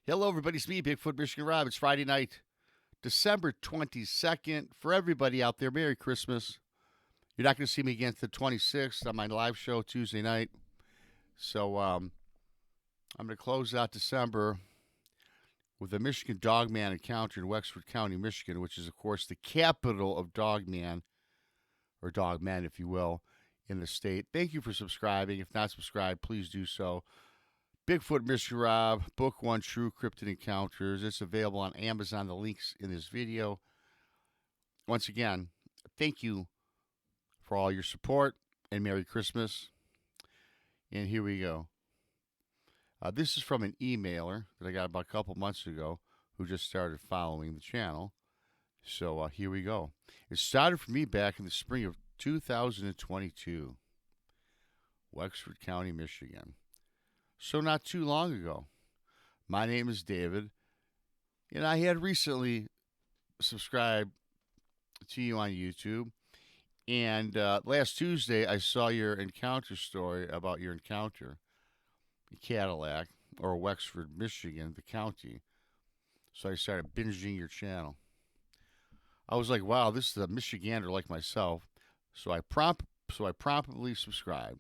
Hello, everybody. It's me, Bigfoot, Michigan Rob. It's Friday night, December 22nd. For everybody out there, Merry Christmas. You're not going to see me again until the 26th on my live show Tuesday night. So I'm going to close out December with a Michigan Dogman Encounter in Wexford County, Michigan, which is, of course, the capital of Dogman, or Dogman, if you will, in the state. Thank you for subscribing. If not subscribed, please do so. Bigfoot, Mr. Rob, Book One True Cryptid Encounters. It's available on Amazon. The link's in this video. Once again, thank you for all your support and Merry Christmas. And here we go. This is from an emailer that I got about a couple months ago who just started following the channel. So here we go. It started for me back in the spring of 2022, Wexford County, Michigan. So not too long ago. My name is David, and I had recently subscribed to you on YouTube. And last Tuesday, I saw your encounter story about your encounter in Cadillac, or Wexford, Michigan, the county. So I started binging your channel. I was like, wow, this is a Michigander like myself. So I promptly subscribed.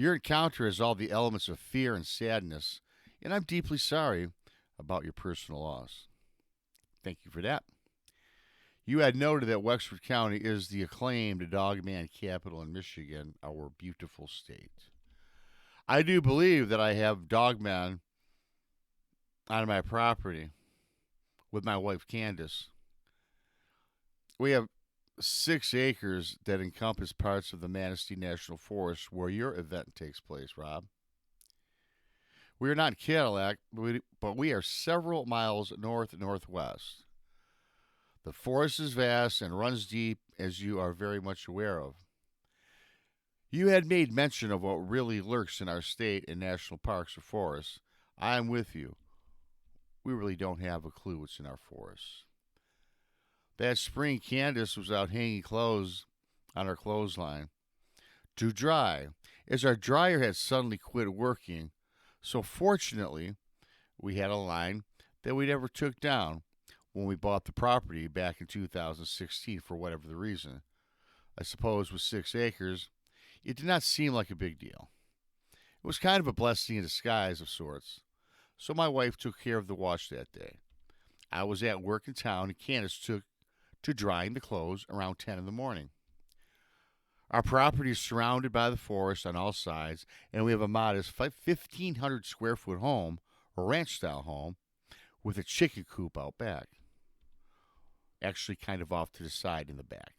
Your encounter has all the elements of fear and sadness, and I'm deeply sorry about your personal loss. Thank you for that. You had noted that Wexford County is the acclaimed Dogman capital in Michigan, our beautiful state. I do believe that I have Dogman on my property with my wife Candace. We have 6 acres that encompass parts of the Manistee National Forest where your event takes place, Rob. We are not in Cadillac, but we are several miles northwest. The forest is vast and runs deep, as you are very much aware of. You had made mention of what really lurks in our state and national parks or forests. I am with you. We really don't have a clue what's in our forests. That spring, Candace was out hanging clothes on her clothesline to dry, as our dryer had suddenly quit working. So fortunately, we had a line that we never took down when we bought the property back in 2016 for whatever the reason. I suppose with 6 acres, it did not seem like a big deal. It was kind of a blessing in disguise of sorts. So my wife took care of the wash that day. I was at work in town, and Candace took to drying the clothes around 10 in the morning. Our property is surrounded by the forest on all sides, and we have a modest 1,500 square foot home, or ranch style home, with a chicken coop out back. Actually, kind of off to the side in the back.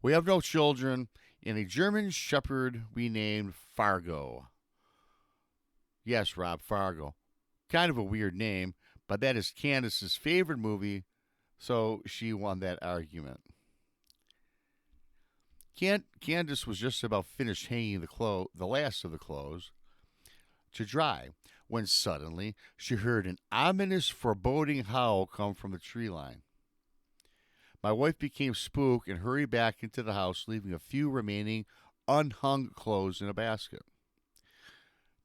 We have no children, and a German shepherd we named Fargo. Yes, Rob, Fargo. Kind of a weird name, but that is Candace's favorite movie. So she won that argument. Candace was just about finished hanging the last of the clothes to dry when suddenly she heard an ominous, foreboding howl come from the tree line. My wife became spooked and hurried back into the house, leaving a few remaining unhung clothes in a basket.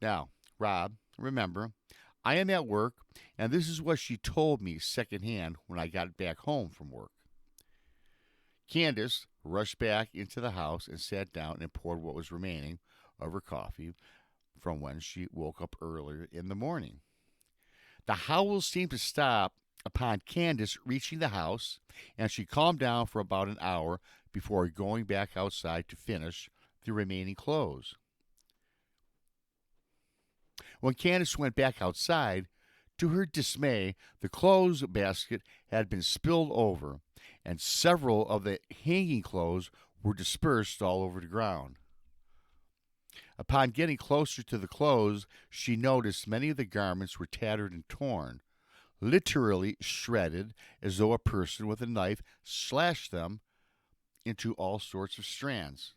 Now, Rob, remember, I am at work, and this is what she told me secondhand when I got back home from work. Candace rushed back into the house and sat down and poured what was remaining of her coffee from when she woke up earlier in the morning. The howls seemed to stop upon Candace reaching the house, and she calmed down for about an hour before going back outside to finish the remaining clothes. When Candace went back outside, to her dismay, the clothes basket had been spilled over, and several of the hanging clothes were dispersed all over the ground. Upon getting closer to the clothes, she noticed many of the garments were tattered and torn, literally shredded, as though a person with a knife slashed them into all sorts of strands.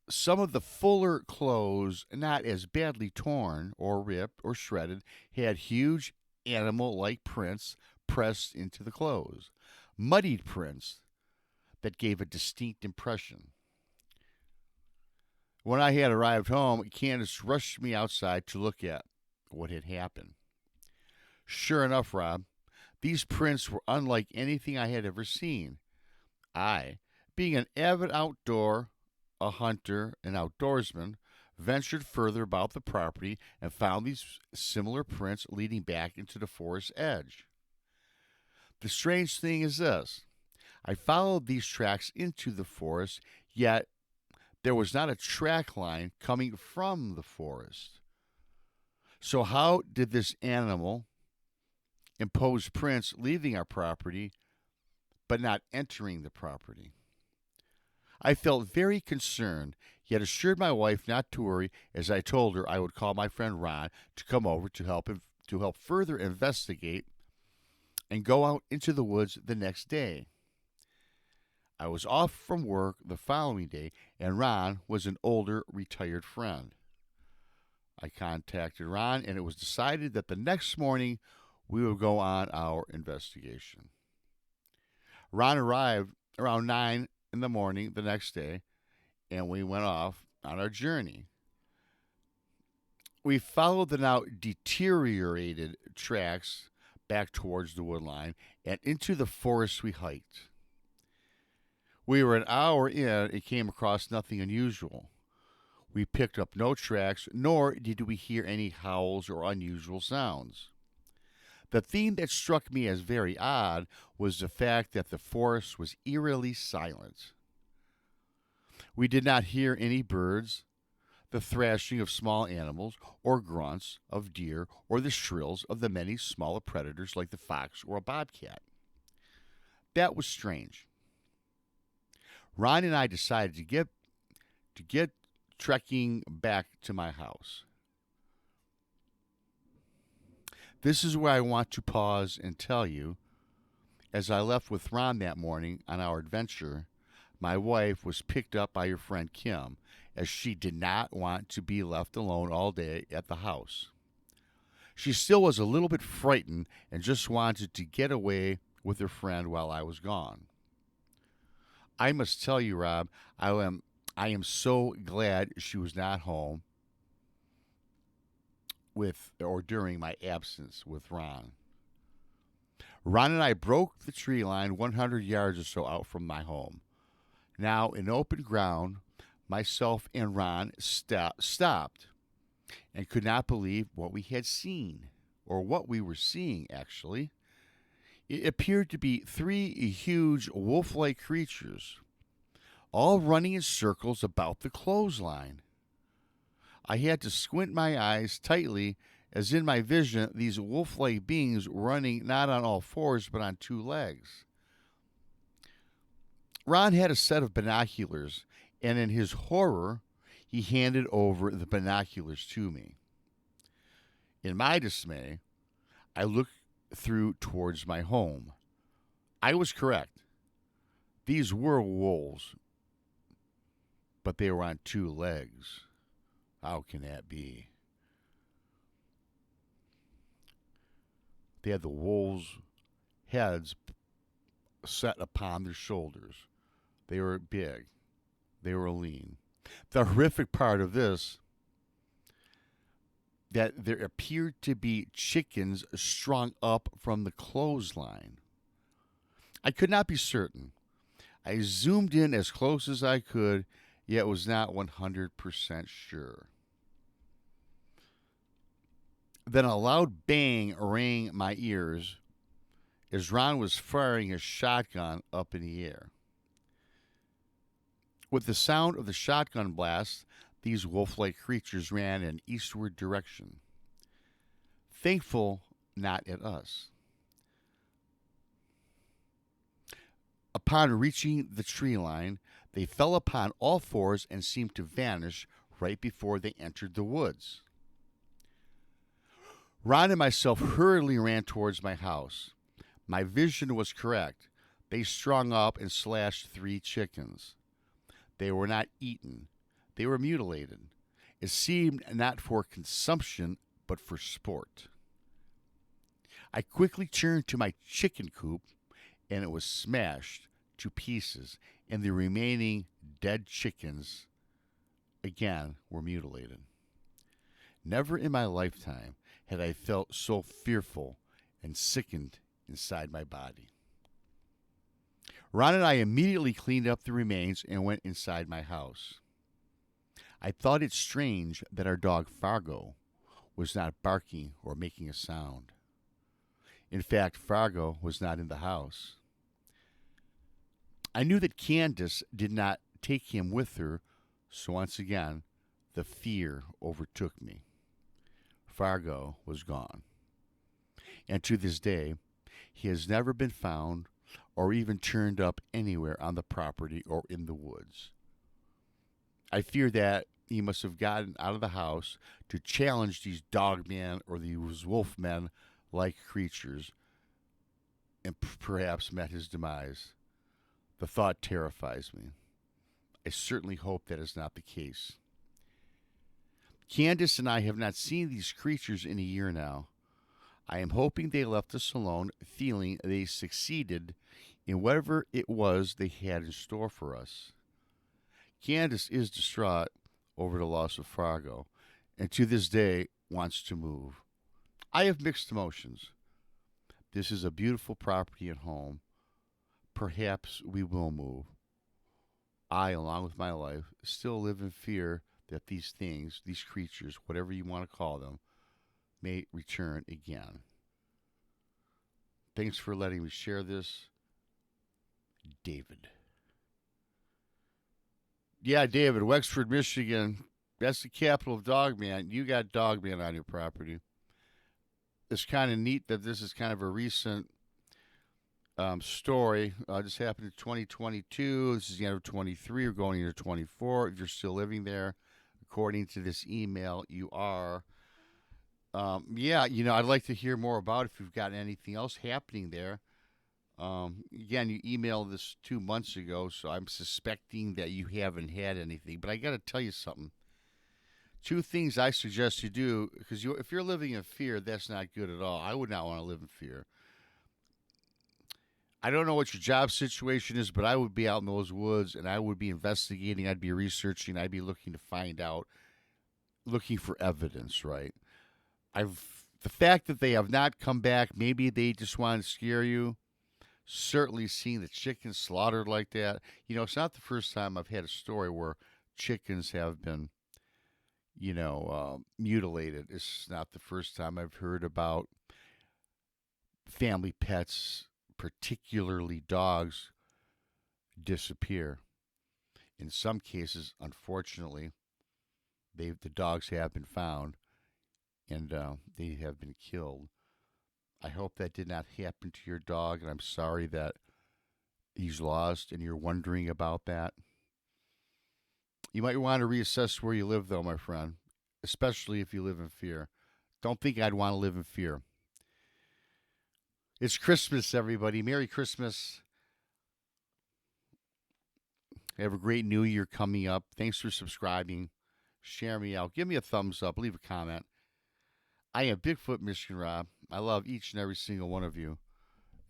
Some of the fuller clothes, not as badly torn or ripped or shredded, had huge animal-like prints pressed into the clothes, muddied prints that gave a distinct impression. When I had arrived home, Candace rushed me outside to look at what had happened. Sure enough, Rob, these prints were unlike anything I had ever seen. I, being an avid outdoor, a hunter, and outdoorsman, ventured further about the property and found these similar prints leading back into the forest edge. The strange thing is this: I followed these tracks into the forest, yet there was not a track line coming from the forest. So, how did this animal impose prints leaving our property but not entering the property? I felt very concerned, yet assured my wife not to worry, as I told her I would call my friend Ron to come over to help further investigate and go out into the woods the next day. I was off from work the following day, and Ron was an older, retired friend. I contacted Ron, and it was decided that the next morning we would go on our investigation. Ron arrived around 9 in the morning the next day, and we went off on our journey. We followed the now deteriorated tracks back towards the woodline and into the forest we hiked. We were an hour in and came across nothing unusual. We picked up no tracks, nor did we hear any howls or unusual sounds. The theme that struck me as very odd was the fact that the forest was eerily silent. We did not hear any birds, the thrashing of small animals, or grunts of deer, or the shrills of the many smaller predators like the fox or a bobcat. That was strange. Ron and I decided to get trekking back to my house. This is where I want to pause and tell you, as I left with Ron that morning on our adventure, my wife was picked up by your friend Kim, as she did not want to be left alone all day at the house. She still was a little bit frightened and just wanted to get away with her friend while I was gone. I must tell you, Rob, I am so glad she was not home with or during my absence with Ron. Ron and I broke the tree line 100 yards or so out from my home. Now in open ground, myself and Ron stopped and could not believe what we had seen, or what we were seeing, actually. It appeared to be three huge wolf-like creatures, all running in circles about the clothesline. I had to squint my eyes tightly, as in my vision these wolf-like beings were running not on all fours but on two legs. Ron had a set of binoculars, and in his horror, he handed over the binoculars to me. In my dismay, I looked through towards my home. I was correct. These were wolves, but they were on two legs. How can that be? They had the wolves' heads set upon their shoulders. They were big. They were lean. The horrific part of this, that there appeared to be chickens strung up from the clothesline. I could not be certain. I zoomed in as close as I could, yet was not 100% sure. Then a loud bang rang my ears as Ron was firing his shotgun up in the air. With the sound of the shotgun blast, these wolf-like creatures ran in an eastward direction. Thankful not at us. Upon reaching the tree line, they fell upon all fours and seemed to vanish right before they entered the woods. Ron and myself hurriedly ran towards my house. My vision was correct. They strung up and slashed three chickens. They were not eaten. They were mutilated. It seemed not for consumption, but for sport. I quickly turned to my chicken coop, and it was smashed to pieces, and the remaining dead chickens again were mutilated. Never in my lifetime had I felt so fearful and sickened inside my body. Ron and I immediately cleaned up the remains and went inside my house. I thought it strange that our dog Fargo was not barking or making a sound. In fact, Fargo was not in the house. I knew that Candace did not take him with her, so once again, the fear overtook me. Fargo was gone. And to this day, he has never been found or even turned up anywhere on the property or in the woods. I fear that he must have gotten out of the house to challenge these dogman or these wolfmen-like creatures and perhaps met his demise. The thought terrifies me. I certainly hope that is not the case. Candace and I have not seen these creatures in a year now. I am hoping they left us alone, feeling they succeeded in whatever it was they had in store for us. Candace is distraught over the loss of Fargo, and to this day wants to move. I have mixed emotions. This is a beautiful property and home. Perhaps we will move. I, along with my wife, still live in fear that these things, these creatures, whatever you want to call them, may return again. Thanks for letting me share this. David. Yeah, David, Wexford, Michigan. That's the capital of Dogman. You got Dogman on your property. It's kind of neat that this is kind of a recent story. This happened in 2022. This is the end of 23. We're going into 24. If you're still living there, according to this email, you are. Yeah, I'd like to hear more about if you've got anything else happening there. Again, you emailed this 2 months ago, so I'm suspecting that you haven't had anything. But I got to tell you something. 2 things I suggest you do, because if you're living in fear, that's not good at all. I would not want to live in fear. I don't know what your job situation is, but I would be out in those woods, and I would be investigating. I'd be researching. I'd be looking to find out, looking for evidence, right? The fact that they have not come back, maybe they just want to scare you. Certainly seeing the chickens slaughtered like that. It's not the first time I've had a story where chickens have been, mutilated. It's not the first time I've heard about family pets, particularly dogs, disappear. In some cases, unfortunately, the dogs have been found and they have been killed. I hope that did not happen to your dog, and I'm sorry that he's lost and you're wondering about that. You might want to reassess where you live, though, my friend, especially if you live in fear. Don't think I'd want to live in fear. It's Christmas, everybody. Merry Christmas. Have a great new year coming up. Thanks for subscribing. Share me out. Give me a thumbs up. Leave a comment. I am Bigfoot Michigan Rob. I love each and every single one of you.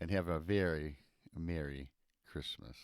And have a very Merry Christmas.